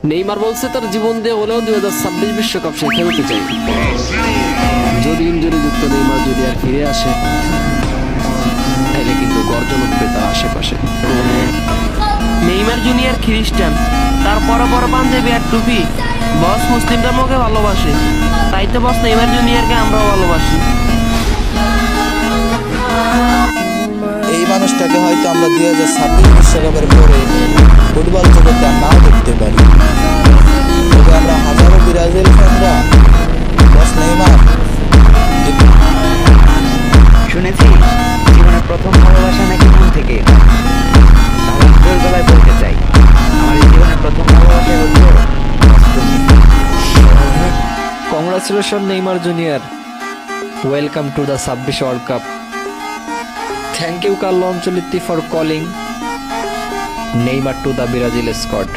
Neymar বলছে তার জীবন দিয়ে হলেও 2026 বিশ্বকাপ সে খেলতে চাই। যদি ইনজুরি যুক্ত নেইমার যদি আর ফিরে আসে তাহলে কিন্তু গর্জন উঠবে তার আশেপাশে। নেইমার জুনিয়র খ্রিস্টান, তার বড় বড় পাঞ্জাবি আর টুপি। বস মুসলিম ধর্মকে ভালোবাসে, তাই তো বস নেইমার জুনিয়রকে আমরাও ভালোবাসি। এই মানুষটাকে হয়তো আমরা 2026 বিশ্বকাপের পরে ফুটবল জগতে আর নাও দেখতে পারি, তবে আমরা হাজারো ব্রাজিল ফ্যানরা বস নেইমার শুনেছি জীবনের প্রথম ভালোবাসা নাকি মন থেকে। তাহলে জোর গলায় বলতে চাই, আমার এই জীবনের প্রথম ভালোবাসা হচ্ছে তুমি। Congratulation Neymar junior, welcome to the 26 world cup. Thank you Carlo Ancelotti for calling Neymar to the Brazil squad.